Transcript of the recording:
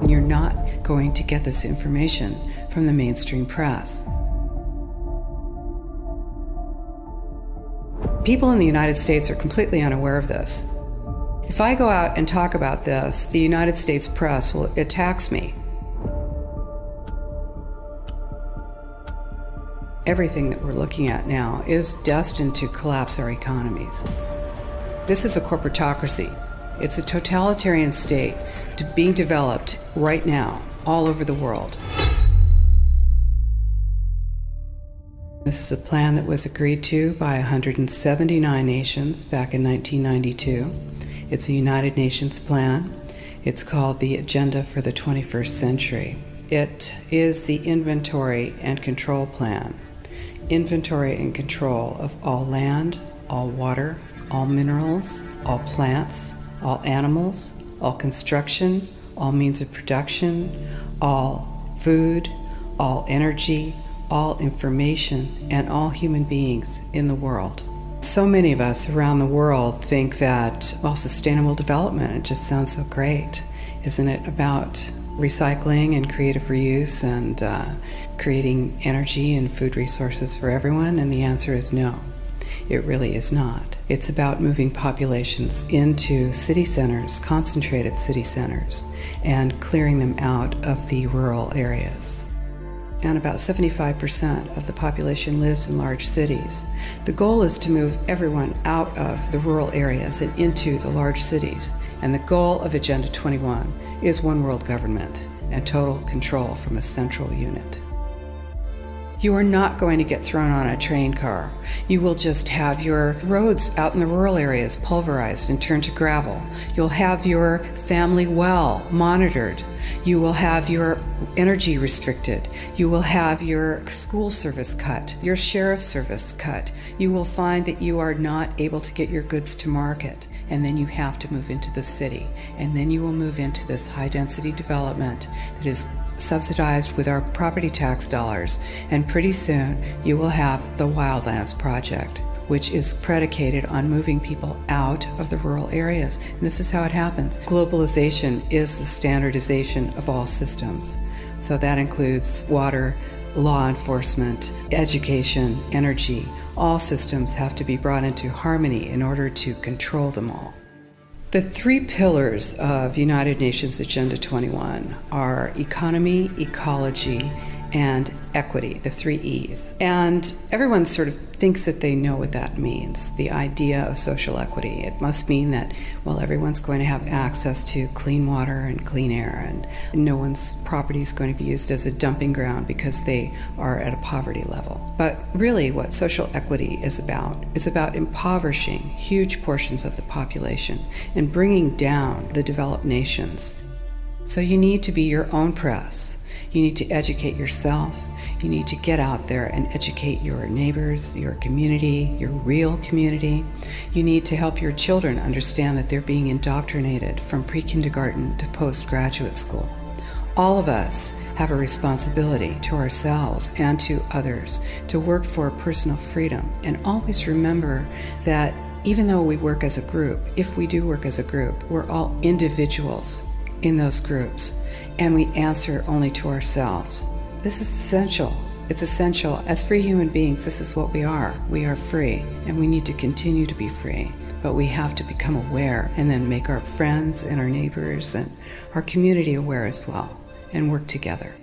You're not going to get this information from the mainstream press. People in the United States are completely unaware of this. If I go out and talk about this, the United States press will attack me. Everything that we're looking at now is destined to collapse our economies. This is a corporatocracy. It's a totalitarian state being developed right now all over the world. This is a plan that was agreed to by 179 nations back in 1992. It's a United Nations plan. It's called the Agenda for the 21st Century. It is the inventory and control plan. Inventory and control of all land, all water, all minerals, all plants, all animals, all construction, all means of production, all food, all energy, all information, and all human beings in the world. So many of us around the world think that, well, sustainable development, it just sounds so great. Isn't it about recycling and creative reuse and creating energy and food resources for everyone? And the answer is no, it really is not. It's about moving populations into city centers, concentrated city centers, and clearing them out of the rural areas. And about 75% of the population lives in large cities. The goal is to move everyone out of the rural areas and into the large cities. And the goal of Agenda 21 is one world government and total control from a central unit. You are not going to get thrown on a train car. You will just have your roads out in the rural areas pulverized and turned to gravel. You'll have your family well monitored. You will have your energy restricted. You will have your school service cut, your sheriff's service cut. You will find that you are not able to get your goods to market, and then you have to move into the city. And then you will move into this high-density development that is subsidized with our property tax dollars, and pretty soon you will have the Wildlands Project, which is predicated on moving people out of the rural areas. And this is how it happens. Globalization is the standardization of all systems. So that includes water, law enforcement, education, energy. All systems have to be brought into harmony in order to control them all. The three pillars of United Nations Agenda 21 are economy, ecology, and equity, the three E's. And everyone sort of thinks that they know what that means, the idea of social equity. It must mean that, well, everyone's going to have access to clean water and clean air, and no one's property is going to be used as a dumping ground because they are at a poverty level. But really what social equity is about impoverishing huge portions of the population and bringing down the developed nations. So you need to be your own press. You need to educate yourself. You need to get out there and educate your neighbors, your community, your real community. You need to help your children understand that they're being indoctrinated from pre-kindergarten to postgraduate school. All of us have a responsibility to ourselves and to others to work for personal freedom. And always remember that even though we work as a group, if we do work as a group, we're all individuals in those groups, and we answer only to ourselves. This is essential. It's essential. As free human beings, this is what we are. We are free, and we need to continue to be free. But we have to become aware and then make our friends and our neighbors and our community aware as well, and work together.